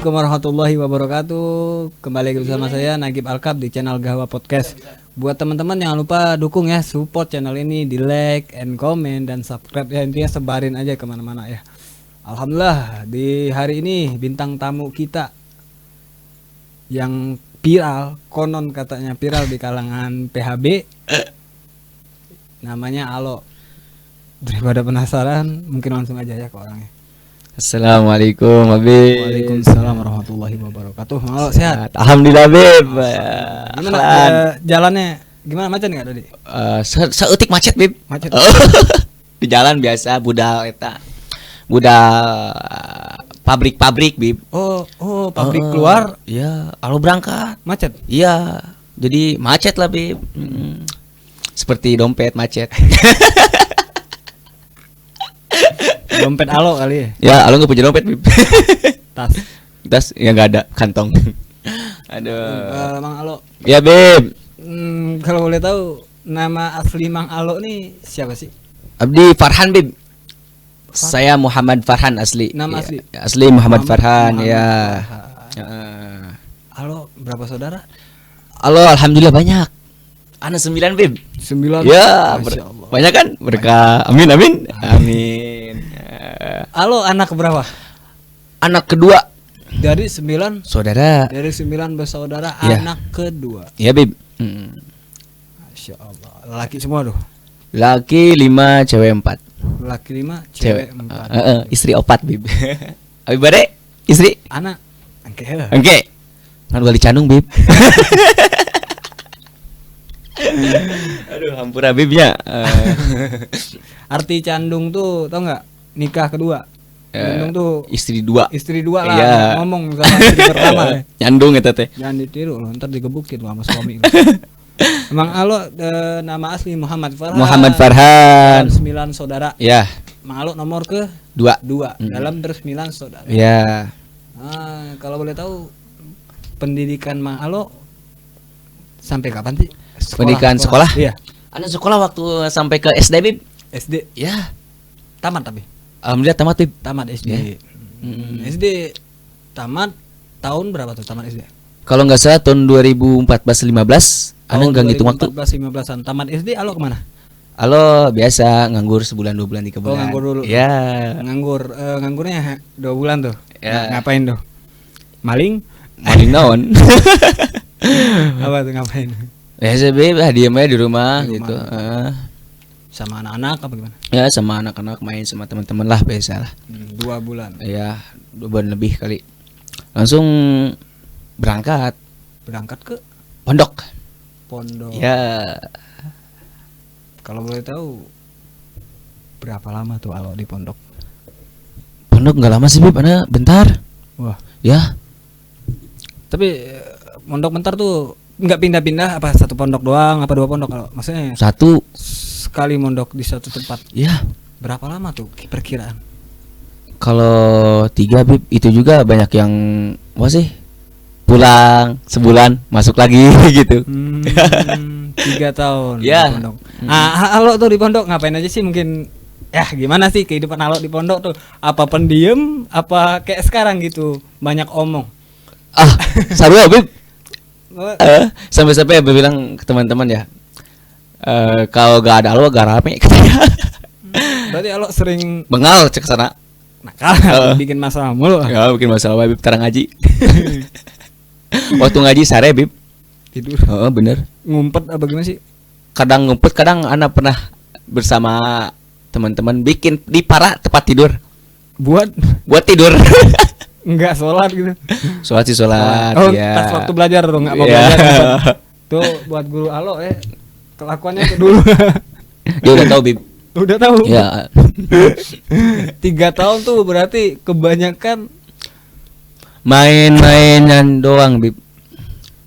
Assalamualaikum warahmatullahi wabarakatuh. Kembali bersama saya Nagib Alkab di channel Gahwa Podcast. Buat teman-teman jangan lupa dukung ya, support channel ini di like and comment dan subscribe ya, intinya sebarin aja kemana-mana ya. Alhamdulillah di hari ini bintang tamu kita yang viral, konon katanya viral di kalangan PHB, namanya Alo. Daripada penasaran, mungkin langsung aja ya ke orangnya. Assalamualaikum Habib. Waalaikumsalam warahmatullahi wabarakatuh. Halo, sehat? Alhamdulillah Habib. Gimana jalannya? Gimana, macet nggak tadi? Seutik macet Habib. Macet. Di jalan biasa budal eta. Budal pabrik Bib. Oh, pabrik keluar. Iya, kalau berangkat Macet. iya. Jadi macet lah Bib. Seperti dompet macet. Dompet Alo kali ya? Ya, Alo nggak punya dompet Bib. Tas ya nggak ada kantong. Aduh. Mang Alo. Ya Bib. Kalau boleh tahu nama asli Mang Alo nih siapa sih? Abdi Farhan Bib. Saya Muhammad Farhan asli. Nama ya, asli? Asli Muhammad Farhan Muhammad ya. Farhan. Alo, berapa saudara? Halo, alhamdulillah banyak. Anak 9 Bib. 9. Ya, Masya Allah. banyak kan? Berkah. Amin. Alo, anak berapa? Anak kedua. Dari 9 Saudara. Dari 9 bersaudara, Ya. anak kedua. Ya Bib. Masya Allah. Laki semua tuh. Laki 5, cewek 4. Laki 5, cewek 4. Istri 4 Bib. Abi bare? Istri? Anak. Oke. Oke. Ngan wali canung Bib. Aduh, hampura Bibnya. Arti candung tuh tau nggak? Nikah kedua. Candung tuh Istri 2. istri 2 lah. Iya. Ngomong sama istri pertama ya. Nyandung eta teh. Jangan ditiru loh, ntar digebukin loh sama suami. Emang Alo nama asli Muhammad Farhan. Muhammad Farhan. 9 saudara. Ya, Mang Alo nomor ke 2. 2 dalam 9 saudara. Ya. Kalau boleh tahu pendidikan Mang Alo sampai kapan sih? Pendidikan sekolah? Iya. Anak sekolah waktu sampai ke SD Bib. SD. Ya. Tamat tapi. Alhamdulillah tamat Bib. Tamat SD. Ya. SD tamat tahun berapa tuh tamat SD? Kalau nggak salah tahun 2014-15. Anak nggak ngitung waktu. 14-15an. Tamat SD Alo kemana? Halo, biasa nganggur sebulan 2 bulan 3 bulan. Oh, nganggur dulu. Ya. Nganggurnya 2 bulan tuh. Ya. Ngapain tuh? Maling? Maling naon? Apa tuh ngapain? Biasa Bib, diam aja di rumah Di gitu. rumah. Sama anak-anak apa gimana? Ya sama anak-anak main sama teman-teman lah biasa lah. 2 bulan. Ya, 2 bulan lebih kali. Langsung berangkat Berangkat ke pondok. pondok. Ya. Kalau boleh tahu berapa lama tuh Alo di pondok? Pondok nggak lama sih Bib, anak bentar. Wah. Ya. Tapi pondok bentar tuh nggak pindah-pindah apa satu pondok doang apa 2 pondok kalau maksudnya 1. sekali mondok di satu tempat. Ya. Berapa lama tuh perkiraan? Kalau 3 Bib itu juga banyak yang apa sih? Pulang sebulan masuk lagi gitu. 3 tahun Ya. di pondok. Alo tuh di pondok ngapain aja sih? Mungkin gimana sih kehidupan Alo di pondok tuh? Apa pendiam? Apa kayak sekarang gitu banyak omong? Seru ya Bib. Sampai-sampai Abah bilang ke teman-teman ya, kalau gak ada Alo gak rame. Berarti Alo sering Bengal cek sana. nakal, bikin masalah mulu. Ya bikin masalah Bib tarang ngaji. Waktu ngaji sare Bib. Tidur. Oh bener. Ngumpet apa gimana sih? Kadang ngumpet, kadang anak pernah bersama teman-teman bikin di para tempat tidur Buat tidur. enggak sholat gitu. Sholat sih sholat. Oh, Ya. pas waktu belajar tuh enggak mau Ya. belajar. Gitu. Tuh buat guru Alo kelakuannya tuh dulu. Dia udah tahu Bib. Udah tahu. Ya. 3 tahun tuh berarti kebanyakan Main-mainan doang Bib.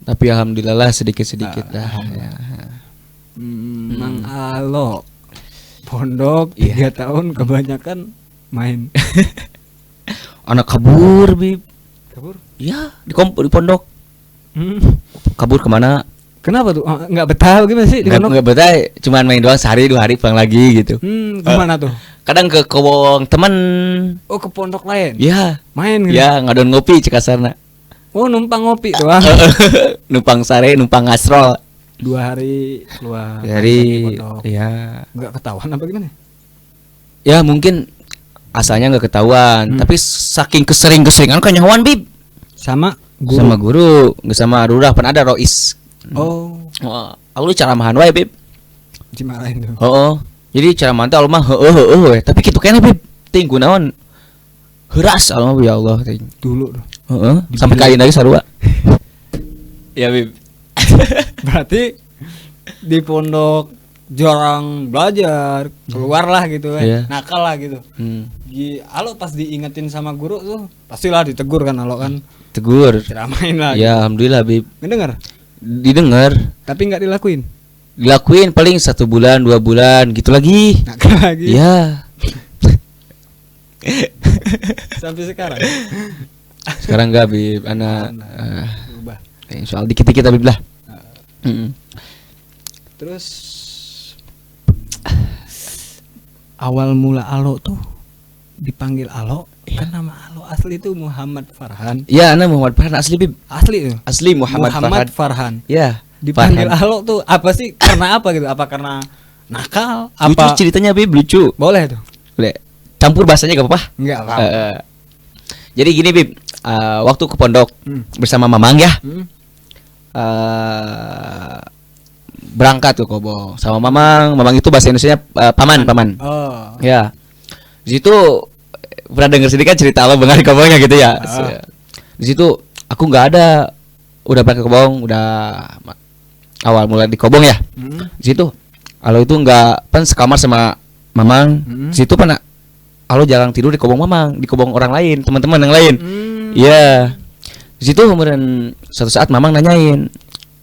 Tapi alhamdulillah sedikit-sedikit dah. Ya. Mang Alo pondok 3 tahun kebanyakan main. Anak kabur Bib. Kabur? Ya di pondok. Kabur kemana? Kenapa tuh? Nggak betah gimana sih di pondok? Nggak betah, cuman main doang sehari 2 hari pulang lagi gitu. Kemana tuh? kadang ke kobong teman. Oh, ke pondok lain. Ya, Main gitu. ya ngadon ngopi cek kasarna. Oh, numpang ngopi doang. Numpang sare, numpang ngasrol. 2 hari keluar. Dari pondok. ya, Enggak ketahuan apa gimana? ya mungkin asalnya nggak ketahuan, tapi saking keseringan kan nyawan bib. Sama guru. Sama guru, nggak sama Rurah, pernah ada Rois. Oh, Aku lu caramahan wae bib. dimarahin tuh. Oh, jadi caramahan teh mah we. Tapi kitu kene bib. Ting kunaon? Heuras alma ya Allah ting. Dulu tuh. Sampai kain lagi sarua. Ya bib. Berarti di pondok jarang belajar, keluar lah gitu kan. Iya. Nakal lah gitu. Alo pas diingetin sama guru tuh pastilah ditegur kan alo kan. Tegur. Ceramain lah. Ya alhamdulillah bib. Ngedenger? Didengar, Tapi nggak dilakuin. dilakuin paling 1 bulan 2 bulan gitu lagi. Nakal lagi. Ya. Sampai sekarang. Sekarang enggak bib, anak Berubah. soal dikit-dikit bib lah. Terus awal mula Alo tuh dipanggil Alo kan nama Alo asli itu Muhammad Farhan. Ya, anak Muhammad Farhan asli bib. Asli tuh. Asli Muhammad Farhan. Farhan. Ya, Dipanggil Farhan. Alo tuh apa sih? Karena apa gitu? Apa karena nakal? Lucu Apa? ceritanya bib, lucu. Boleh tuh. Boleh. Campur bahasanya gak apa-apa. Enggak apa. Jadi gini bib, waktu ke pondok bersama Mamang ya. Berangkat ke Kobong sama Mamang. Mamang itu bahasa Indonesianya paman. Oh. Ya. Di situ pernah dengar sedikit cerita apa bengar di Kobongnya gitu ya. Di situ aku nggak ada, udah berangkat ke Kobong, udah awal mulai di Kobong ya. Di situ Alo itu nggak pan sekamar sama Mamang. Di situ pan Alo jarang tidur di Kobong Mamang, di Kobong orang lain, teman-teman yang lain. Iya. Di situ kemudian suatu saat Mamang nanyain,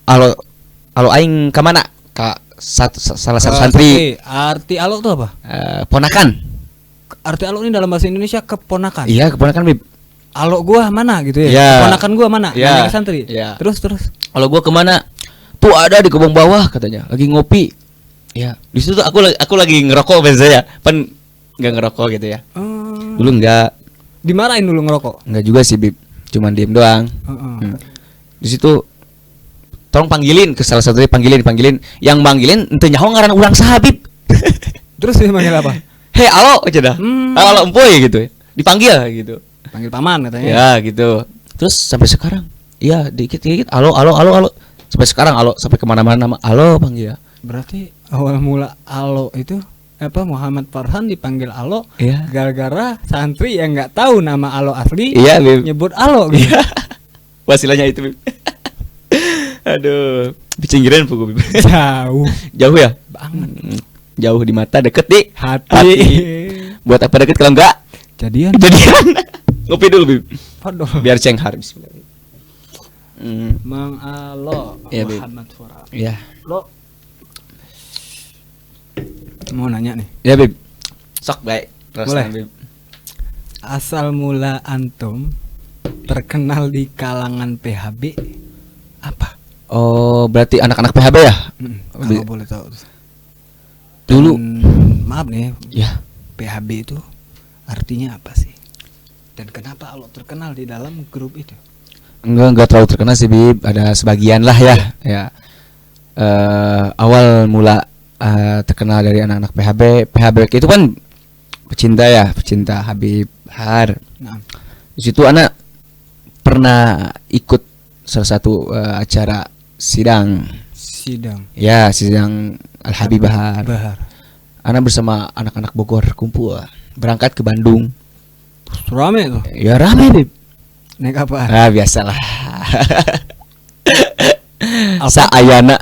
Alo aing ke mana? Salah satu santri. Arti Alo tuh apa? Ponakan. Arti Alo ini dalam bahasa Indonesia keponakan. Iya, keponakan bib. Alo gua mana gitu ya? Iya. Keponakan gua mana? Iya. Nanya ke santri. Iya. Terus. Kalau gua kemana? Tuh ada di Kobong bawah katanya, lagi ngopi. Ya, di situ tuh aku lagi ngerokok biasanya. Pan nggak ngerokok gitu ya. Dulu nggak Dimarahin dulu ngerokok. nggak juga sih bib, cuman diem doang. Di situ tolong panggilin ke salah satu panggilin. Yang manggilin ente nyaho ngaran urang saha bib. Terus dia manggil apa? Hei alo aja dah. Alo empoy gitu. Dipanggil gitu. Panggil paman katanya. Ya gitu. Terus sampai sekarang, iya dikit-dikit alo. Sampai sekarang alo, sampai kemana-mana nama alo panggil. Berarti awal mula Alo itu apa Muhammad Farhan dipanggil Alo Iya. gara-gara santri yang nggak tahu nama Alo asli Iya bib. nyebut Alo gitu. Iya. Wasilanya itu bib. Aduh, pinggiran pugu bib. Jauh Jauh ya? banget. Jauh di mata, deket di Hati. Buat apa deket kalau enggak? Jadian. Ngopi dulu bib. Waduh. Biar cenghar bismillah. Mang Alo Iya, Bib. Muhammad Farhan. Iya. Lo mau nanya nih. Ya bib. Sok baik. Terus Boleh. bib. Asal mula antum terkenal di kalangan PHB apa? Oh, berarti anak-anak PHB ya? Kalau boleh tahu. Dulu. Maaf nih, Ya. PHB itu artinya apa sih? Dan kenapa lo terkenal di dalam grup itu? Enggak terlalu terkenal sih bib. Ada sebagian lah ya. Ya. Awal mula terkenal dari anak-anak PHB. PHB itu kan pecinta Habib Har. Nah, Di situ anak pernah ikut salah satu acara sidang. Ya, sidang Al Habib Bahar. Anak bersama anak-anak Bogor kumpul berangkat ke Bandung. rame tuh. Ya rame bib. Naik apa? Biasalah. Saayana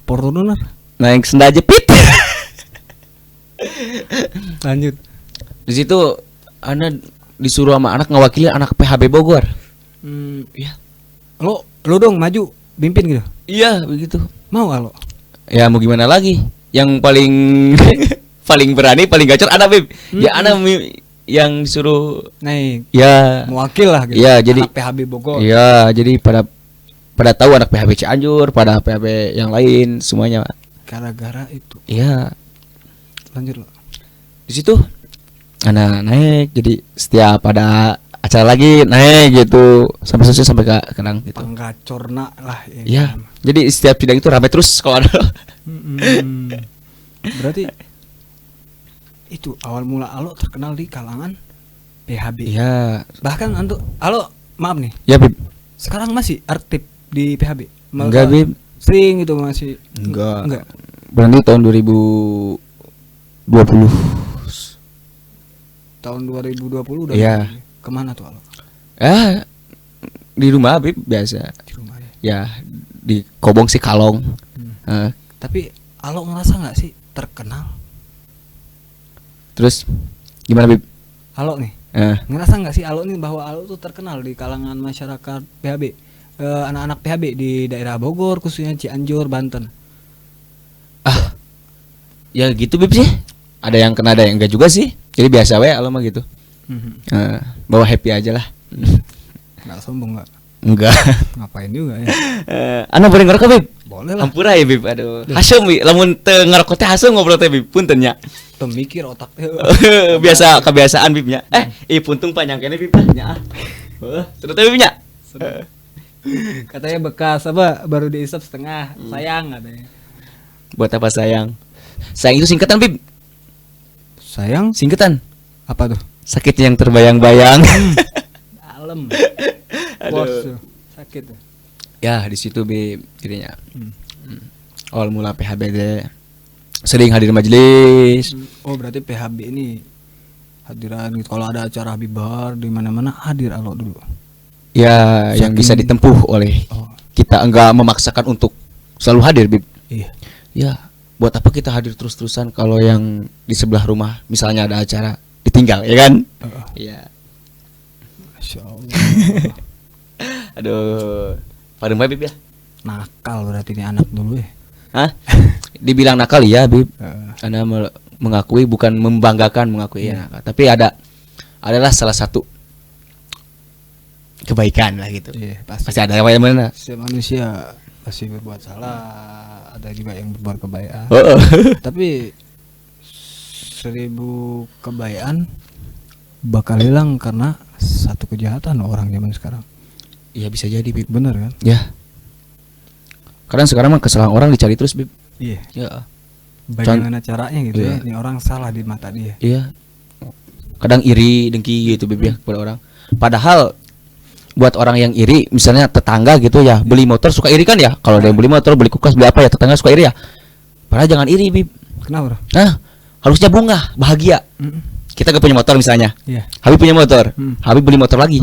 Fortuner. naik senda jepit. Lanjut. Di situ anak disuruh sama anak ngewakili anak PHB Bogor. Ya. Lo dong maju, pimpin gitu. Iya begitu. Mau gak lo? Ya mau gimana lagi? Yang paling paling berani, paling gacor anak bib. Ya anak yang disuruh Naik. ya Mewakil lah gitu. Iya, jadi anak PHB Bogor. iya, jadi pada tahu anak PHB Cianjur, pada PHB yang lain semuanya. Gara-gara itu. Iya. Lanjut lo. Di situ Ana naik, jadi setiap ada acara lagi naik gitu sampai selesai sampai ke Kenang gitu. Penggacorna lah ya. Ya, jadi setiap sidang itu ramai terus kalau ada. Mm-mm. Berarti itu awal mula Alo terkenal di kalangan PHB. Iya. Bahkan untuk Alo, maaf nih, Ya, Bib. sekarang masih aktif di PHB? Enggak, Bib. Sering gitu masih? Enggak. Berarti tahun 2020. Tahun 2020 udah. Iya. Kemana tuh Alo? Di rumah, Bib, biasa. Di rumah ya. Ya, di Kobong sih Kalong. Tapi Alo ngerasa nggak sih terkenal? Terus gimana, Bib? Alo nih, ngerasa nggak sih Alo nih bahwa Alo tuh terkenal di kalangan masyarakat PHB, anak-anak PHB di daerah Bogor, khususnya Cianjur, Banten? Ya gitu, Bib sih. Ada yang kena, ada yang enggak juga sih. Jadi biasa we Alo mah gitu. Bawa happy aja lah. Nggak sombong nggak? Enggak. Ngapain juga ya? Anu boleh ngerokok, Bib? Boleh lah. Ampura ya, Bib. Aduh. Hasem wi, lamun teu ngerokok teh hasem ngobrol teh, Bib. Punten nya. Pemikir otak. Biasa kebiasaan, Bibnya. Puntung panjang kene, Bib nya. Terus teh, Bibnya. Katanya bekas apa baru diisap setengah, sayang katanya. Buat apa sayang? Sayang itu singkatan, Bib. Sayang? Singkatan. Apa tuh? Sakit yang terbayang-bayang. Dalam. Aduh. Bos tuh. Sakit tuh. Ya, di situ, Bib, jadinya. Awal mula PHBD. Sering hadir majelis. Oh, berarti PHB ini hadiran gitu. Kalau ada acara Habibahar di mana-mana hadir Alo dulu. Ya, yang Saking- bisa ditempuh oleh Oh. kita, enggak memaksakan untuk selalu hadir, Bib. Iya. Ya, buat apa kita hadir terus-terusan kalau yang di sebelah rumah misalnya ada acara ditinggal, ya kan? Iya. Masya Allah. Aduh. Pada mbak, Bib ya? Nakal berarti ini anak dulu ya. Hah? Dibilang nakal ya, Bib. Heeh. Anda mengakui, bukan membanggakan, mengakui ya nakal. Tapi adalah salah satu kebaikan lah gitu. Iya, Pasti ada yang mana? Setiap manusia pasti berbuat salah, ada juga yang berbuat kebaikan. Oh. Tapi 1000 kebaikan bakal hilang karena satu kejahatan orang zaman sekarang. Iya, bisa jadi, Bib. Bener kan? Ya. Kadang sekarang mah kesalahan orang dicari terus, Bib. Iya. Ya. Bagaimana caranya gitu Iya. ya? Ini orang salah di mata dia. Iya. Kadang iri, dengki gitu, Bib ya, kepada orang. Padahal buat orang yang iri, misalnya tetangga gitu ya, beli motor suka iri kan ya. Kalau ada yang beli motor, beli kulkas, beli apa ya, tetangga suka iri ya. Padahal jangan iri, Bib. Kenapa? Bro? Nah, harusnya bunga, bahagia. Kita gak punya motor misalnya. Iya. Habib punya motor. Hmm. Habib beli motor lagi.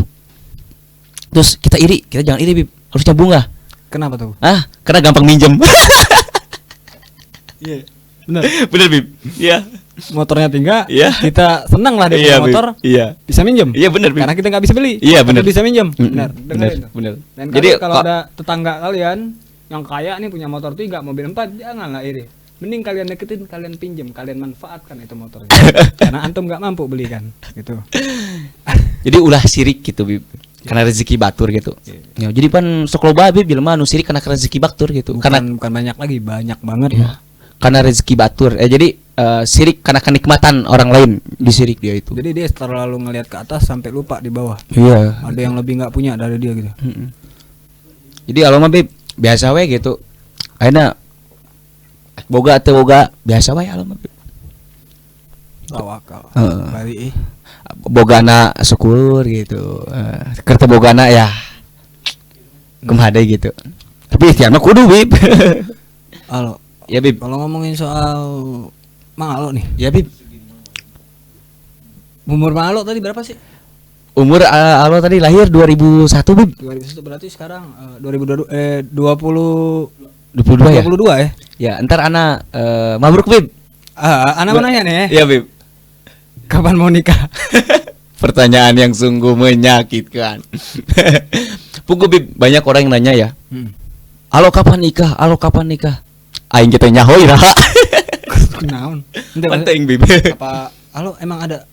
Terus kita iri, kita jangan iri, Bib. Harusnya bunga. Kenapa tuh? Karena gampang minjem. Iya. Bener. Bener, Bib. Iya. Motornya tinggal, Iya. kita senang lah dia punya Bib. motor, Iya. bisa minjem. Iya, bener, Bib. Karena kita nggak bisa beli. Iya, tapi bener. bisa minjem. Benar. Bener, Dengerin tuh. bener. Dan Jadi kalau ada tetangga kalian yang kaya nih punya motor 3, mobil 4, janganlah iri. Mending kalian deketin, kalian pinjem, kalian manfaatkan itu motornya. Karena antum nggak mampu beli kan, gitu. Jadi ulah sirik gitu, Bib. Karena rezeki batur gitu. Ya, jadi pan sok loba, Bib, jelema anu sirik karena rezeki batur gitu. Bukan banyak lagi, banyak banget Ya, lah. karena rezeki batur. Jadi sirik karena kenikmatan orang lain, disirik dia itu. Jadi dia terlalu ngelihat ke atas sampai lupa di bawah. Iya. Ada yang lebih nggak punya dari dia gitu. Jadi kalau mah, Bib, biasa we gitu. Ayeuna boga teu boga, biasa we alo mah, Bib. Tawakal. Heeh. Bari Bogana syukur gitu. Keur teu bogana ya kumaha deui gitu. Tapi ikhtiar mah kudu, Bib. Halo. Ya, Bib. Kalau ngomongin soal Mang Alo nih. Ya, Bib. Umur Mang Alo tadi berapa sih? Umur Alo tadi lahir 2001, Bib. 2001 berarti sekarang 2022 20 22 ya? 22 ya? Ya, ntar ana mabruk, Bib. Ana mau nanya nih. Iya, Bib. Kapan mau nikah? Pertanyaan yang sungguh menyakitkan. Pugu, Bib, banyak orang yang nanya ya. Alo kapan nikah? Alo kapan nikah? Aing kita nyahoy raha. Naon? Penting, Bib. Apa Alo emang ada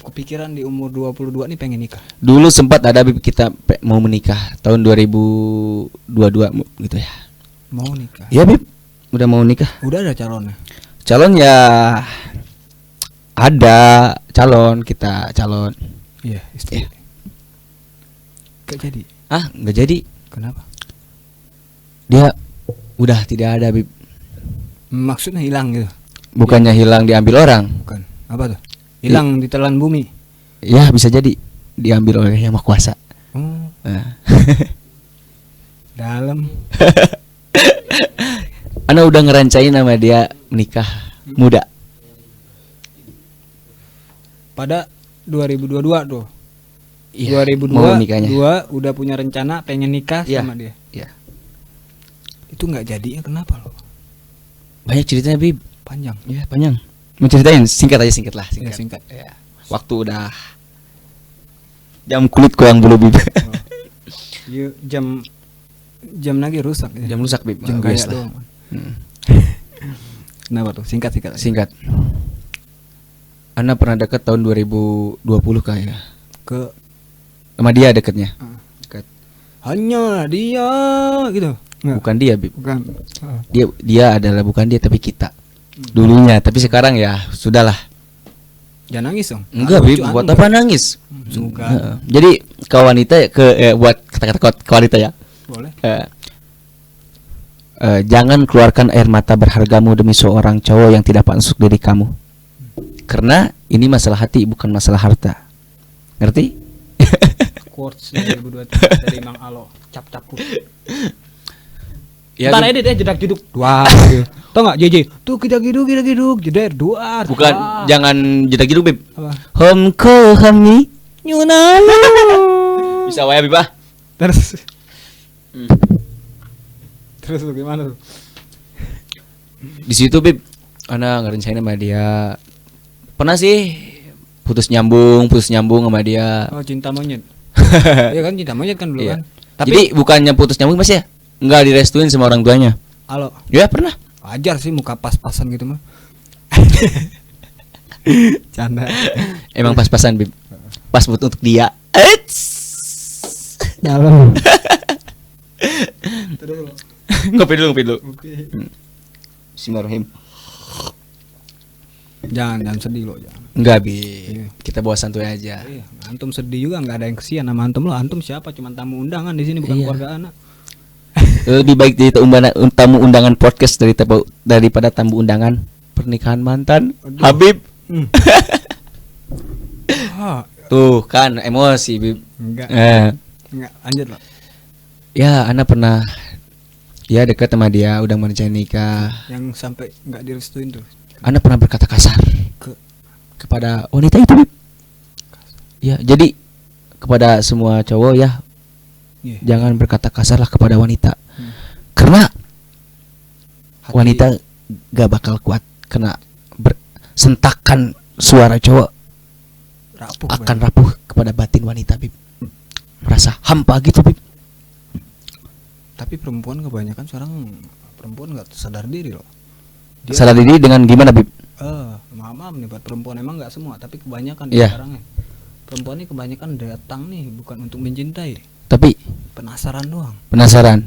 kepikiran di umur 22 nih pengen nikah? Dulu sempat ada, Bib, kita mau menikah tahun 2022 gitu ya. Mau nikah. Iya, Bib. Udah mau nikah. Udah ada calonnya. Calon ya ada, kita calon. Iya, istri. Iya. Gak jadi. Nggak jadi. Kenapa? Dia udah tidak ada, Bib. Maksudnya hilang gitu. Bukannya hilang diambil orang. Bukan. Apa tuh? Hilang ditelan bumi. Ya, bisa jadi diambil oleh Yang Maha Kuasa. Oh, Nah. dalam. Ana udah ngerancain nama dia menikah muda. Pada 2022 tuh. Iya, 2002 mau nikahnya. udah punya rencana pengen nikah Iya. sama dia. Iya. Itu nggak jadi ya kenapa lo? Banyak ceritanya, Bib. Panjang. Ya, panjang. Mau ceritain singkat aja, singkat lah, Ya, singkat. singkat. Ya. Waktu udah jam kulit kurang bulu, Bib. Iya, jam lagi rusak ya. Jam rusak, Bib. Jam Bias gaya lah. doang. Kenapa tuh? Singkat. Singkat. Ana pernah deket tahun 2020 kayak. Ke Sama dia deketnya. Deket. hanya dia gitu. Nggak? Bukan dia, Bib. Bukan. Dia adalah bukan dia tapi kita. Dulunya, tapi sekarang ya sudahlah. Jangan nangis dong. Enggak, Bib. Lucu, Buat anu, apa nangis? Suka. Jadi ke wanita buat kata-kata ke wanita ya. Boleh. Jangan keluarkan air mata berhargamu demi seorang cowok yang tidak pantas diri kamu. Karena ini masalah hati bukan masalah harta. Ngerti? Quotes 2023 dari Mang Alo. Cap caput. Ya, Ntar Bib. edit ya jedak jeduk. Dua. Tau nggak JJ? Tuh kita giduk jeder dua. Bukan, jangan jedak gitu, Bib. Apa? Homko hami nyunalu. Bisa waya, Bib, ah? Terus. Terus lu gimana tuh? Di situ, Bib, ana ngerencanain sama dia. Pernah sih putus nyambung sama dia. Oh, cinta monyet. Iya kan cinta monyet kan dulu Iya. kan. Tapi Jadi bukannya putus nyambung Mas ya? Enggak direstuin sama orang tuanya. halo, Ya, pernah. wajar sih muka pas-pasan gitu mah. Canda. Emang pas-pasan, Bib. Pas untuk dia. Dalam. Ngopi dulu. Oke. Bismillahirrahmanirrahim. Jangan sedih lo, jangan. Enggak, Bi. Iya. Kita bawa santuy aja. Iya, antum sedih juga nggak ada yang kesian sama antum lo. Antum siapa? Cuman tamu undangan di sini bukan Iya. keluarga anak. Lebih baik jadi tamu undangan podcast daripada tamu undangan pernikahan mantan. Aduh. Habib. Ah, Tuh kan emosi, Bib. enggak. Eh, Enggak, lanjut lo. ya, Ana pernah ya dekat sama dia, udah merencanain nikah. Yang sampai nggak direstuin tuh. Ana pernah berkata kasar kepada wanita itu, Bib. Ya, jadi kepada semua cowok ya, Iya. jangan berkata kasar lah kepada wanita. Karena Hati- wanita gak bakal kuat kena sentakan suara cowok rapuh akan rapuh kepada batin wanita, Bib. Merasa hampa gitu, Bib. Tapi perempuan kebanyakan sekarang perempuan nggak sadar diri loh. Dia- Sadar diri dengan gimana, Bib? maaf nih buat perempuan emang nggak semua tapi kebanyakan Iya. sekarang ya. Perempuan ini kebanyakan datang nih bukan untuk mencintai, Tapi penasaran doang. penasaran.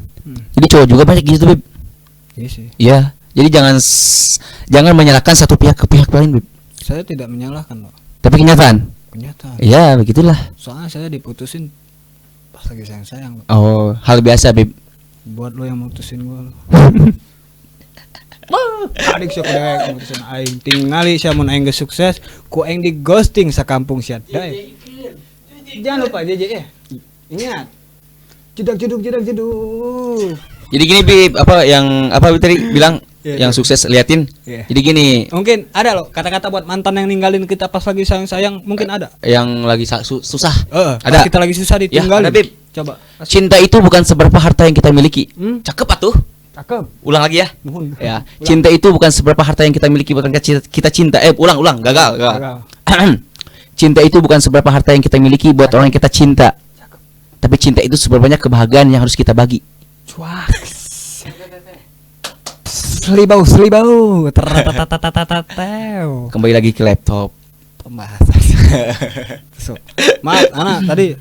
Jadi cowok juga banyak gitu, Bib. Iya sih. Ya, jadi jangan menyalahkan satu pihak ke pihak lain, Bib. Saya tidak menyalahkan loh. Tapi kenyataan. Kenyataan. Ya, begitulah. Soalnya saya diputusin pas lagi sayang-sayang loh. Oh, hal biasa, Bib. Buat lo yang mutusin gua lo. Adik siapa deh mutusin aing tingali sia mun aing geus sukses ku aing di ghosting sakampung sia dai. Jangan lupa JJ ya. Ingat. Jeduk. Jadi gini, Bib, apa Bib tadi bilang Iya, yang iya. sukses liatin. Iya. Jadi gini, Mungkin ada loh kata-kata buat mantan yang ninggalin kita pas lagi sayang-sayang mungkin ada. yang lagi susah. Pas Ada. kita lagi susah Ya, ditinggalin. ada, Bib. Coba. Cinta itu bukan seberapa harta yang kita miliki. Cakep atuh. Cakep. Ulang lagi ya. Nuhun. Ya, Ulang. cinta itu bukan seberapa harta yang kita miliki, bukan kita cinta. Ulang, gagal. Cinta itu bukan seberapa harta yang kita miliki buat orang yang kita cinta. Tapi cinta itu seberapa banyak kebahagiaan yang harus kita bagi. Cuak. Selibau. Teratatatatatatau. Kembali lagi ke laptop. Pembahasan. So, maaf, Ana tadi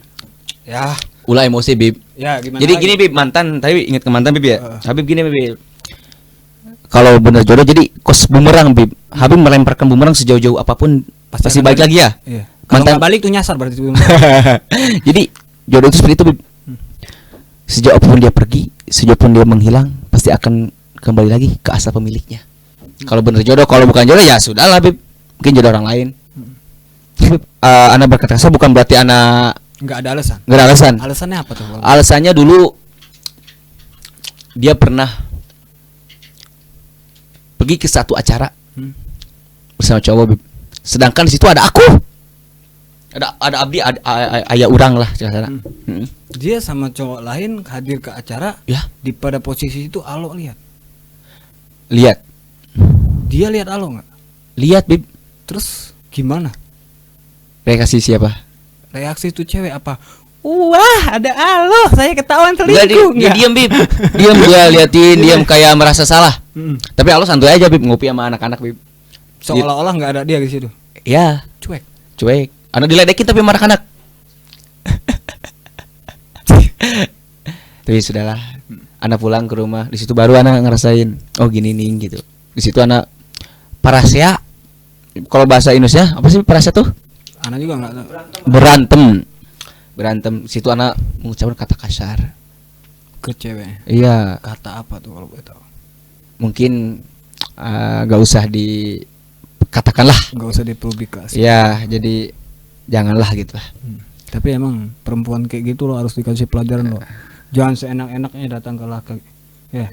ya, Ulah emosi, Bib. ya gimana? Jadi lagi? gini, Bib, mantan tadi ingat ke mantan, Bib ya. Heeh. Habib gini, Bib. Kalau bener jodoh jadi kos bumerang, Bib. Habib melemparkan bumerang sejauh-jauh apapun pasti akan balik lagi ya. Iya. Kalau Mantan- nggak balik tuh nyasar berarti tuh. Jadi jodoh itu seperti itu, Bib. Sejauh apapun dia pergi, sejauh apapun dia menghilang, pasti akan kembali lagi ke asal pemiliknya. Kalau bener jodoh, kalau bukan jodoh ya sudahlah, Bib. Mungkin jodoh orang lain. Bib, anak berkata kasar bukan berarti anak Nggak ada alasan. nggak ada alasan. Alasannya apa tuh? Kalau- Alasannya dulu dia pernah pergi ke satu acara Hmm. bersama cowok, Bib. Sedangkan di situ ada aku. Ada Abdi, ayah urang lah cara. Dia sama cowok lain hadir ke acara, Ya, di pada posisi itu Alo lihat. lihat. Dia lihat Alo nggak? Lihat, Bib. Terus gimana? Reaksi siapa? Reaksi itu cewek apa? Wah, ada Alo, saya ketahuan Enggak, selingkuh. dia diam, Bib. Diam, dia liatin, diam kayak merasa salah. Mm. Tapi Allah santuy aja, Bib, ngopi sama anak-anak, Bib. Seolah-olah nggak ada dia di situ. Ya, Cuek. cuek. Anak diledekin tapi sama anak-anak. Tapi sudahlah. Anak pulang ke rumah, di situ baru anak ngerasain, oh gini nih gitu. Di situ anak parasya. Kalau bahasa Indonesia apa sih parasya tuh? Anak juga nggak tahu. Berantem. Di situ anak mengucapkan kata kasar. Ke cewek. Iya, Kata apa tuh kalau boleh tahu? mungkin gak usah dikatakanlah. Nggak usah dipublikasi. Ya, jadi janganlah gitu lah. Tapi emang perempuan kayak gitu lo harus dikasih pelajaran lo. Jangan seenak-enaknya datang ke laki. Ya.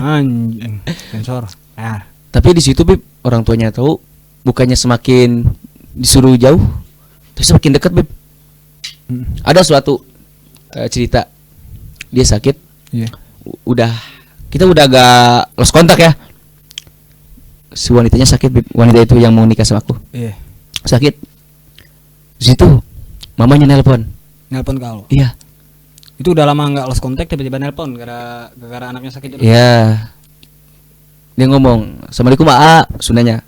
Anjing. Sensor. Ah. Tapi di situ, Bib, orang tuanya tahu, bukannya semakin disuruh jauh, tapi semakin dekat, Bib. Ada suatu cerita dia sakit, Iya. kita udah agak lost kontak ya. Si wanitanya sakit, Bib. Wanita itu yang mau nikah sama aku Iya. sakit. Di situ mamanya nelpon. Nelpon ke Alo. Iya. Itu udah lama nggak lost contact tiba-tiba nelpon gara-gara anaknya sakit itu. Iya. Dia ngomong, "Assalamualaikum, Aa," Sundanya.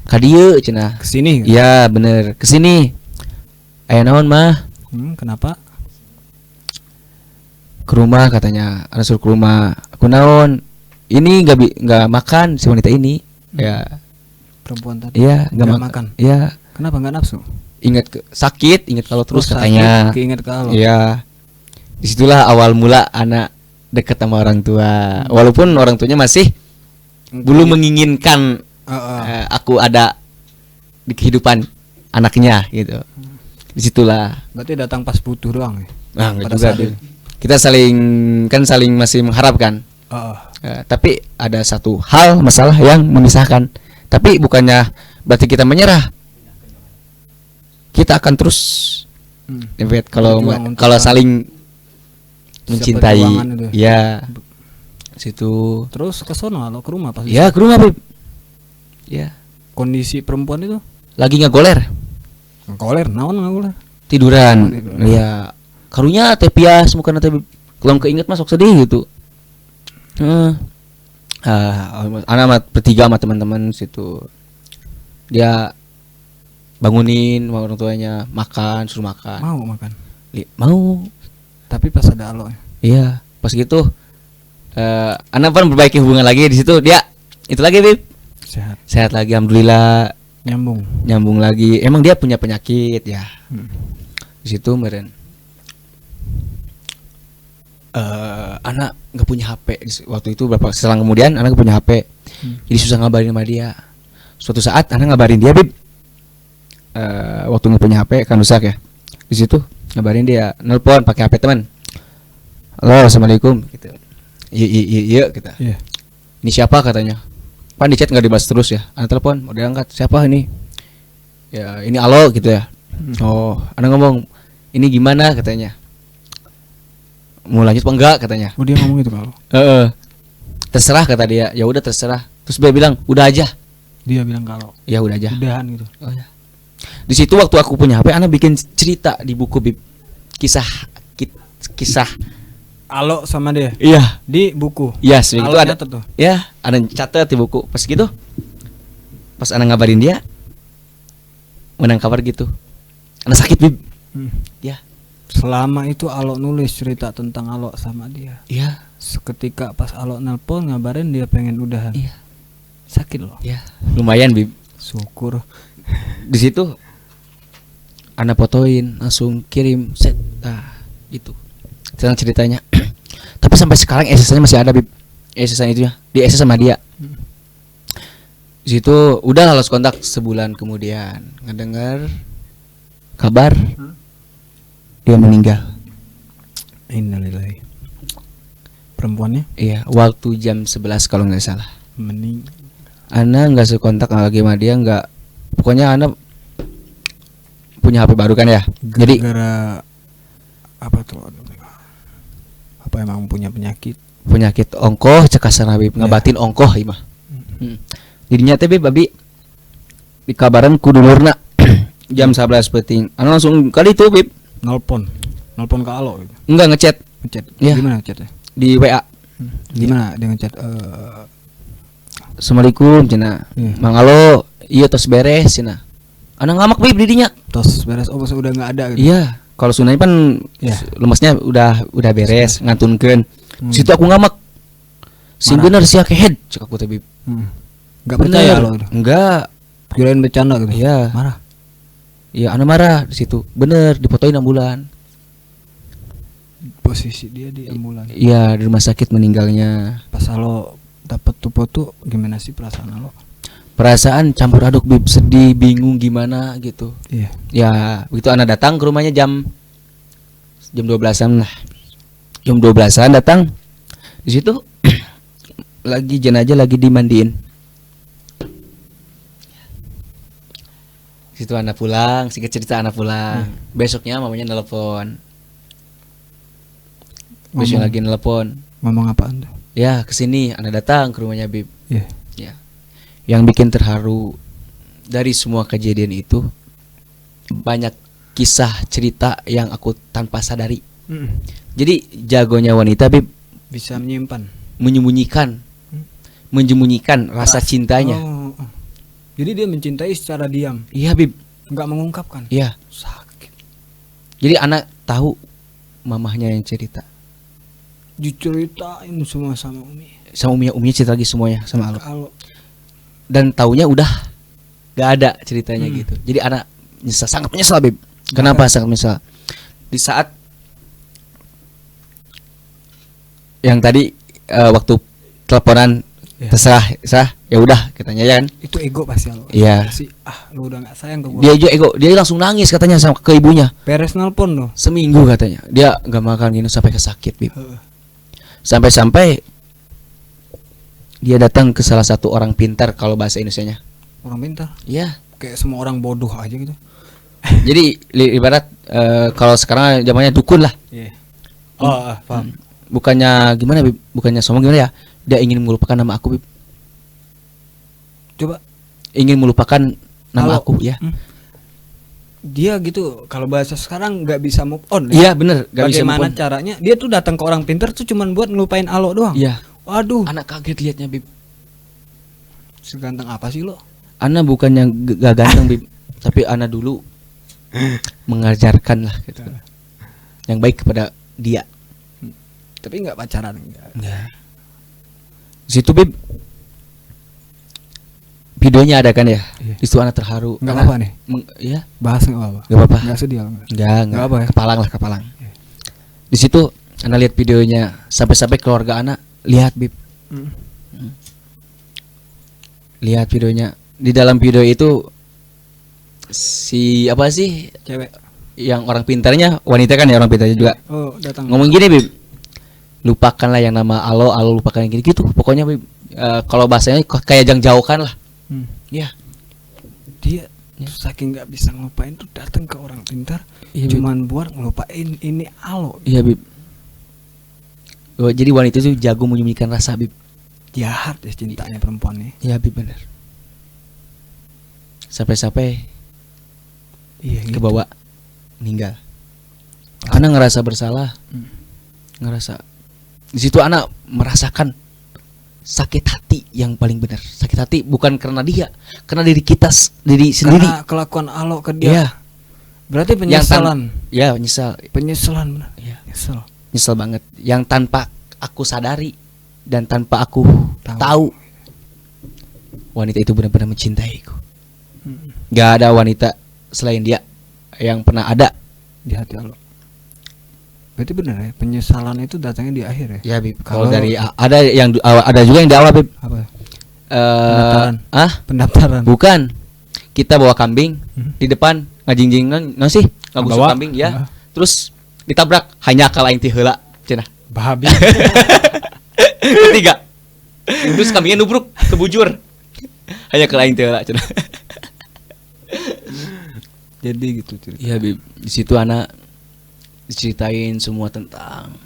"Kadieu cenah." Kesini. Iya, bener. Kesini. Aya naon, Mah? Kenapa? Ke rumah katanya. Ada suruh ke rumah. Aku naon? Ini nggak makan si wanita ini. Ya. Perempuan tadi. Iya, nggak Nggak makan. makan. Iya. Kenapa nggak nafsu? Sakit, ingat kalau terus Oh, sakit, katanya. keinget ke Alo. Iya. Disitulah awal mula anak dekat sama orang tua. Walaupun orang tuanya masih belum menginginkan aku ada di kehidupan anaknya gitu. Disitulah. Berarti datang pas butuh doang ya. Nah, enggak Pada juga saat Bib. itu. Kita saling masih mengharapkan. Tapi ada satu hal masalah yang memisahkan. Tapi bukannya berarti kita menyerah. Kita akan terus Beb, kalau Berjuang untuk kalau kan. saling mencintai. perjuangan itu. Ya. Situ. Terus ke sono Alo ke rumah pasti. Ya, ke rumah, Bib. Ya. Kondisi perempuan itu Lagi ngegoler. koler, naon ngagoler. Tiduran. Tiduran. Iya. Karunya teh pias mukana teh kalau keinget masuk sedih gitu. Anak sama bertiga sama teman-teman situ. Dia bangunin sama orang tuanya, makan, suruh makan. Mau makan. Mau. Tapi pas ada Alo ya. Iya, pas gitu anak pun memperbaiki hubungan lagi di situ. Dia itu lagi, Bib. Sehat. Sehat lagi alhamdulillah. Nyambung. Lagi. Emang dia punya penyakit ya. Di situ meren. Anak nggak punya HP waktu itu, berapa selang kemudian anak nggak punya HP. Jadi susah ngabarin sama dia. Suatu saat anak ngabarin dia, Bib. Waktu nggak punya HP kan rusak ya. Di situ ngabarin dia, nelpon pakai HP teman. Halo, assalamualaikum gitu. Iya kita. Iya. Ini siapa katanya? Pan di chat nggak dibahas terus ya. Anak telepon, mau diangkat. Siapa ini? Ya ini Alo gitu ya. Oh, anak ngomong, ini gimana katanya? Mau lanjut apa enggak katanya? Oh, dia ngomong gitu kalau. Terserah kata dia. Ya udah terserah. Terus dia bilang, udah aja. Dia bilang kalau. Ya udah aja. Udahan gitu. Oh ya. Di situ waktu aku punya HP, anak bikin cerita di buku, Bib. Kisah. Alo sama dia Iya. di buku. Iya, yes, itu ada nyatet tuh. Ya, ada catat di buku. Pas gitu, pas anak ngabarin dia, menang kabar gitu. Anak sakit, Bib. Ya. Selama itu Alo nulis cerita tentang Alo sama dia. Iya. Seketika pas Alo nelpon ngabarin dia pengen udahan. Iya. Sakit loh. Ya, lumayan, Bib. Syukur. Di situ Ana fotoin, langsung kirim set. Nah, itu. Sekarang ceritanya. Tapi sampai sekarang SS-nya masih ada, Bib. SS-nya itu ya, di SS sama dia. Di situ udah lolos kontak sebulan kemudian ngedengar kabar dia meninggal. Innalillahi. Perempuannya Iya, waktu jam 11 kalau nggak salah. meninggal. Ana nggak sekontak lagi sama dia, nggak. Pokoknya Ana punya HP baru kan ya. Jadi Gara-gara apa tuh? Apa emang punya penyakit? penyakit ongkoh cekasan Habib ngabatin ongkoh imah. Jadinya teh Bib babi dikabaran ku dulurna jam 11 penting. Ana langsung kali itu Bib Nelpon ke Alo gitu. enggak ngechat Ngechat. Iya. Gimana ngechatnya? di WA. Gimana dia ngechat? Assalamualaikum cina. Iya. Mang Alo, iya tos beres cina. Ana ngamak Bib didinya. Tos beres pas udah nggak ada gitu. Iya, kalau sunai kan Iya. lemesnya udah beres ngantunkeun. Situ aku ngamak. Sing Marah. bener sia kehead cek aku teh Bib. Nggak percaya Bener. lo. Enggak. Kirain bercanda gitu. Iya. Marah. Iya, Ana marah di situ. Bener, difotoin ambulan. Posisi dia di ambulan. Iya, di rumah sakit meninggalnya. Pas lo dapet tuh foto, gimana sih perasaan lo? Perasaan campur aduk Bib, sedih, bingung gimana gitu. Iya. Ya, begitu Ana datang ke rumahnya jam 12-an lah. Jam 12-an datang. Di situ lagi jenazah lagi dimandiin. Di situ Ana pulang, singkat cerita Ana pulang. Besoknya mamanya nelpon. Besok lagi nelpon. Ngomong apaan tuh? Ya, kesini Ana datang ke rumahnya Bib. Iya. Ya. Yang bikin terharu dari semua kejadian itu banyak kisah cerita yang aku tanpa sadari. Jadi jagonya wanita Bib Bisa menyimpan menyembunyikan rasa cintanya. Oh. Jadi dia mencintai secara diam, Iya Bib, nggak mengungkapkan. iya. Sakit. Jadi anak tahu mamahnya yang cerita. Diceritain semua sama Umi. Sama Umi cerita lagi semuanya sama Alo. Kalau Dan taunya udah gak ada ceritanya gitu. Jadi anak nyesal, sangat menyesal Bib. Kenapa sangat menyesal? Di saat yang tadi waktu teleponan terserah ya udah katanya ya kan. itu ego pasti lo. Iya. Pasti, lu udah nggak sayang ke gua. Dia juga ego, dia langsung nangis katanya sama ke ibunya. Peres nelpon lo. Seminggu katanya. Dia nggak makan gini sampai kesakit Bib. Heeh. Sampai dia datang ke salah satu orang pintar kalau bahasa Indonesianya. Orang pintar. Iya. Kayak semua orang bodoh aja gitu. Jadi ibarat kalau sekarang zamannya dukun lah. Iya. Oh, paham. Bukannya gimana Bib? Bukannya sombong gimana ya? Dia ingin melupakan nama aku Bib. Coba Ingin melupakan nama Halo. aku ya. dia gitu kalau bahasa sekarang nggak bisa move on. Iya bener, gak bisa Bagaimana move on. caranya? Dia tuh datang ke orang pintar tuh cuman buat ngelupain Alo doang. Iya. Waduh, Anak kaget liatnya Bib. seganteng apa sih lo? Ana bukannya gak ganteng Bib, tapi Ana dulu mengajarkan lah gitu. Yang baik kepada dia. Tapi nggak pacaran enggak. Enggak. Situ Bib. Videonya ada kan ya? Iya. Di situ Ana terharu. Nggak Ana apa-apa nih. Iya, Bahas nggak apa-apa. nggak apa-apa. Nggak sedih lo. Enggak Nggak apa ya? Kepalang lah, kepalang. Di situ Ana lihat videonya, sampai-sampai keluarga Ana lihat Bib. Lihat videonya. Di dalam video itu si apa sih Cewek. yang orang pintarnya, wanita kan ya, orang pintarnya juga. Oh, datang. Ngomong gini Bib. Lupakanlah yang nama Alo lupakan yang gitu. Pokoknya Bib, kalau bahasanya kayak jauhkan lah. Ya. Dia saking nggak bisa ngelupain tuh datang ke orang pintar. Iya, Bib. Cuman buat ngelupain ini Alo. Iya Bib. Oh, jadi wanita itu jago menyembunyikan rasa Bib. Jahat ya cintanya perempuan nih. Iya Bib benar. Sampai-sampai Iya gitu. kebawa meninggal. Ana ngerasa bersalah. Ngerasa di situ Ana merasakan sakit hati yang paling benar. Sakit hati bukan karena dia, karena diri kita diri sendiri. Karena kelakuan Alo ke dia. Iya. Berarti penyesalan. Ya, nyesal. Penyesalan benar. Iya. Nyesel. Nyesel banget. Yang tanpa aku sadari dan tanpa aku Tahu. tahu wanita itu benar-benar mencintaiku. Nggak ada wanita selain dia yang pernah ada. Di hati Alo. Berarti benar ya, penyesalan itu datangnya di akhir ya? Ya Bib, kalau Kalau- dari ada yang ada juga yang di awal Bib. Apa? Pendaftaran. Pendaftaran. Bukan. Kita bawa kambing di depan ngajingjingan sih ngabusuk Bawa. kambing ya. Terus ditabrak hanya kala aing teh heula cenah. Bahabi. Ketiga. Terus kambingnya nubruk kebujur. Hanya kala aing teh heula cenah. Jadi gitu cerita. Iya Bib, di situ anak diceritain semua tentang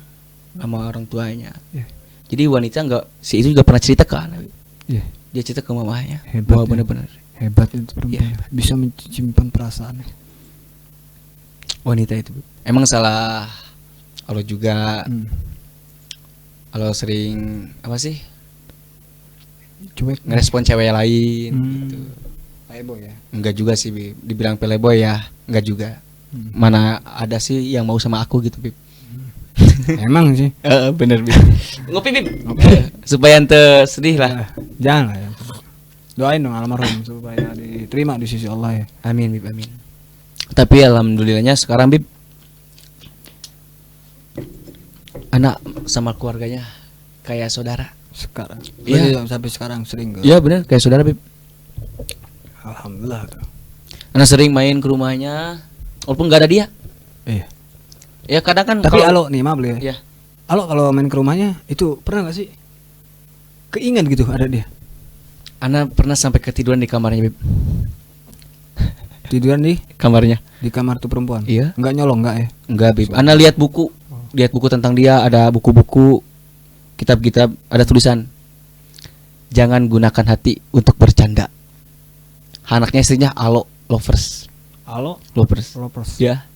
sama orang tuanya. Iya. Jadi wanita nggak si itu juga pernah cerita ke anak. Bib. Iya. Dia cerita ke mamanya. Hebat Bahwa ya. benar-benar Hebat itu perempuan. Iya. Bisa menyimpan perasaan. wanita itu. Bib. Emang salah Allah juga. Allah sering apa sih Cuek. ngerespon cewek lain gitu. Playboy ya. Enggak juga sih Bib. Dibilang playboy ya enggak juga. Mana ada sih yang mau sama aku gitu Bib. Emang sih. Bener Bib. Ngopi Bib. Supaya ente sedih lah. Jangan lah ya. Doain dong almarhum supaya diterima di sisi Allah ya. Amin Bib, amin. Tapi alhamdulillahnya sekarang Bib anak sama keluarganya kayak saudara. Sekarang. Iya. Berarti sampai sekarang sering ke. Iya bener kayak saudara Bib. Alhamdulillah tuh. Anak sering main ke rumahnya walaupun nggak ada dia. Iya. Ya kadang kan Tapi kalau- Alo nih maaf ya. ya Alo kalau main ke rumahnya itu pernah gak sih keinget gitu ada dia? anak pernah sampai ketiduran di kamarnya Bib. Tiduran di Kamarnya. kamar tuh perempuan. Iya. Enggak nyolong enggak ya? Enggak Bib. Anak lihat buku. Lihat buku tentang dia, ada buku-buku, kitab-kitab, ada tulisan. Jangan gunakan hati untuk bercanda. Anaknya istrinya Alo lovers. Alo Lovers. lovers. Ya.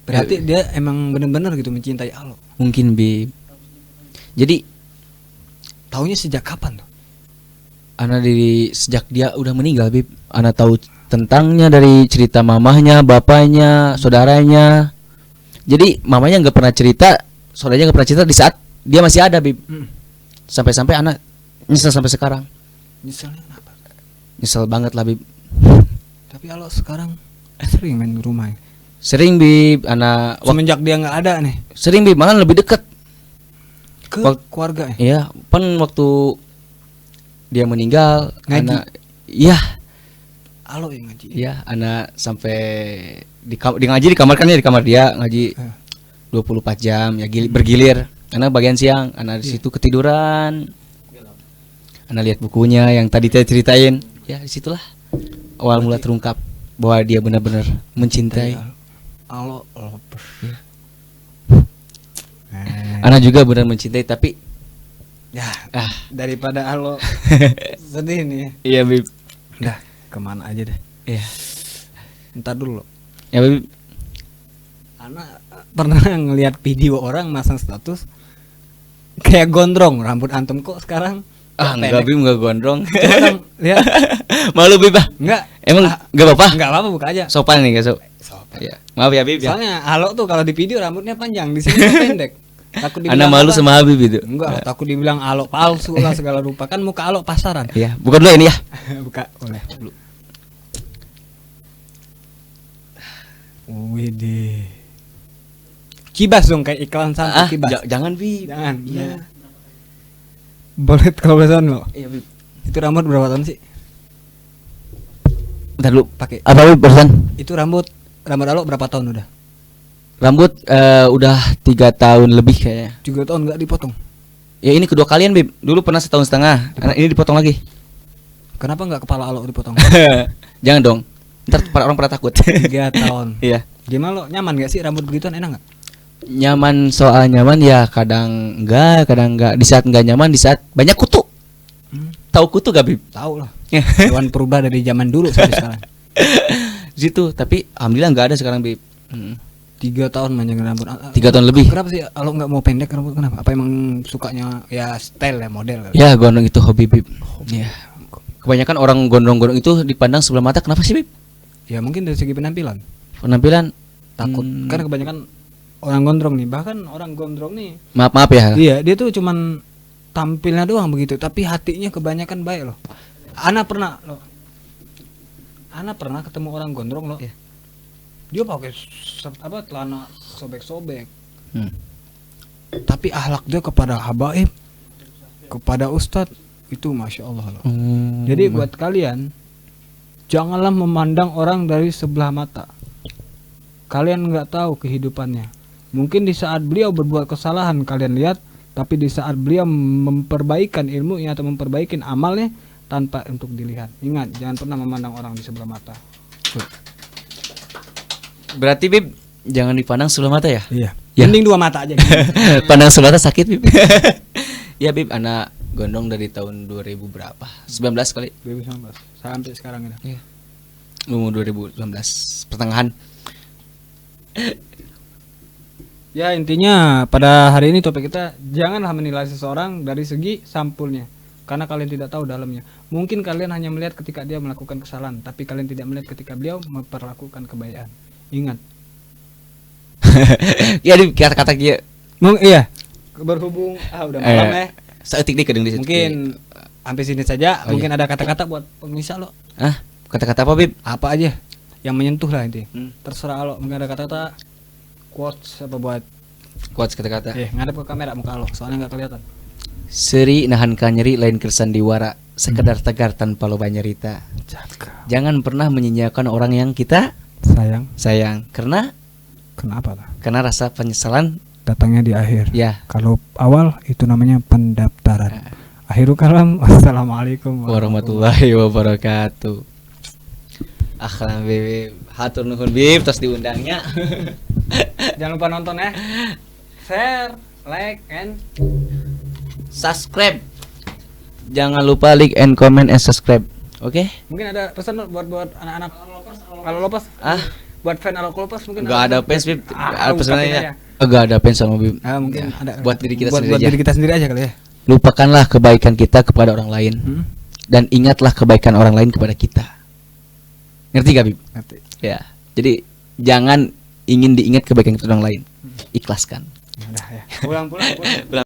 Berarti dia emang benar-benar gitu mencintai Alo. Mungkin Bib. Jadi Taunya sejak kapan tuh? anak dari sejak dia udah meninggal Bib. Anak tahu tentangnya dari cerita mamahnya, bapaknya, saudaranya. Jadi mamanya nggak pernah cerita, saudaranya nggak pernah cerita di saat dia masih ada Bib. Sampai-sampai anak nyesel sampai sekarang. Misalnya kenapa? Nyesel banget lah Bib. Tapi Alo sekarang sering main ke rumah. Ya? Sering Bib, anak Semenjak dia nggak ada nih sering Bib, malah lebih deket. ke keluarga ya. Iya, kan waktu dia meninggal, Ngaji. anak iya, Alo yang ngaji. iya, anak sampai di ngaji di kamar kan ya, di kamar dia ngaji 24 jam ya bergilir. Anak bagian siang, anak di situ ketiduran. Anak lihat bukunya yang tadi saya ceritain. Ya, disitulah awal mula terungkap bahwa dia benar-benar mencintai. Alo lovers. Anak juga benar mencintai tapi Ya, ah, daripada Alo sedih nih. iya Bib. Udah, kemana aja deh. Iya. Entar dulu. Ya Bib. Anak pernah ngelihat video orang masang status kayak gondrong rambut antum kok sekarang Enggak Bib, enggak gondrong. Coba dong, lihat. Malu Bib ah. Enggak. Emang enggak apa-apa? Enggak apa-apa, buka aja. Sopan nih, guys. Sopan. Ya. Maaf ya Bib ya. Soalnya Alo tuh kalau di video rambutnya panjang, di sini pendek. Takut Anak malu apa? sama Habib itu. Enggak, takut dibilang Alo palsu lah segala rupa. Kan muka Alo pasaran. Iya, buka dulu ini ya. Buka, boleh dulu. Widih. Kibas dong kayak iklan sampo kibas. Jangan Bib. Jangan. Iya. Boleh kalau boleh tahu lo. Iya Bib. Itu rambut berapa tahun sih? Bentar dulu. Pakai. Apa Bib barusan? Itu rambut Alo berapa tahun udah? Rambut udah 3 tahun lebih kayaknya. 3 tahun nggak dipotong. Ya ini kedua kalian Bib. Dulu pernah 1,5 tahun. Anak ini dipotong lagi. Kenapa nggak kepala Alo dipotong? Jangan dong. Ntar para orang pada takut. 3 tahun. Iya. Gimana lo? Nyaman gak sih rambut begituan, enak nggak? Nyaman, soal nyaman ya kadang enggak. Di saat enggak nyaman, di saat banyak kutu. Tahu kutu gak Bib? Tahu lah. Hewan purba dari zaman dulu sampai sekarang. Situ, tapi alhamdulillah enggak ada sekarang Bib. 3 tahun manjangin rambut. 3 tahun lebih. Kenapa sih Alo nggak mau pendek rambut? Kenapa? Apa emang sukanya ya style ya model? Kali? Ya gondrong itu hobi Bib. Ya. Kebanyakan orang gondrong-gondrong itu dipandang sebelah mata. Kenapa sih Bib? Ya mungkin dari segi penampilan. Penampilan Takut. Kan kebanyakan orang gondrong nih, bahkan orang gondrong nih. maaf ya. Iya, dia tuh cuman tampilnya doang begitu, tapi hatinya kebanyakan baik loh. Ana pernah loh. Ana pernah ketemu orang gondrong loh. Iya. Dia pakai celana sobek-sobek. Hmm. Tapi akhlak dia kepada habaib, kepada ustadz itu masya Allah loh. Jadi buat kalian janganlah memandang orang dari sebelah mata. Kalian nggak tahu kehidupannya. Mungkin di saat beliau berbuat kesalahan kalian lihat, tapi di saat beliau memperbaikan ilmunya atau memperbaikin amalnya tanpa untuk dilihat. Ingat, jangan pernah memandang orang di sebelah mata. Berarti Bib jangan dipandang sebelah mata ya? Iya. Ya. Mending dua mata aja. Pandang sebelah mata sakit Bib. Ya Bib, anak gondong dari tahun 2000 berapa? 19 kali. 2019 sampai sekarang ini. Iya. Umur 2019 pertengahan. Ya intinya pada hari ini topik kita janganlah menilai seseorang dari segi sampulnya, karena kalian tidak tahu dalamnya. Mungkin kalian hanya melihat ketika dia melakukan kesalahan, tapi kalian tidak melihat ketika beliau memperlakukan kebaikan. Ingat. Ya di kata-kata kia. Iya. Berhubung udah malam ya. Saeutik di kedeng di situ. Mungkin sampai sini saja. Oh, Mungkin iya. ada kata-kata buat pemirsa lo. Kata-kata apa Bib? Apa aja yang menyentuh lah inti. Hmm. Terserah lo. Mungkin ada kata-kata quotes apa buat Quotes kata-kata. ngadep ke kamera muka lo soalnya nggak kelihatan. Seri nahankan nyeri lain kersandiwara, sekedar tegar tanpa loba nyerita. Jaga. Jangan pernah menyia-nyiakan orang yang kita Sayang. sayang, karena Kenapa lah? rasa penyesalan Datangnya di akhir. ya. Kalau awal itu namanya pendaftaran. Akhirul kalam. Wassalamualaikum Warahmatullahi wabarakatuh. Akhlan Bib, hatur nuhun Bib tos diundangnya. Jangan lupa nonton ya. Share, like, and Subscribe. Jangan lupa like and comment and subscribe. Oke? mungkin ada pesan lo buat anak-anak kalau lopas. Buat fan Alo Klopas mungkin Enggak ada fans Bib. Ah, Pesannya ungkapin ya. Enggak ada fans sama Bib. Mungkin Ya, ada buat diri kita buat sendiri aja. diri kita sendiri aja kali ya. Lupakanlah kebaikan kita kepada orang lain dan ingatlah kebaikan orang lain kepada kita. Ngerti gak Bib? Ngerti. Ya. Jadi jangan ingin diingat kebaikan kita orang lain. Ikhlaskan. Ya udah ya. Pulang.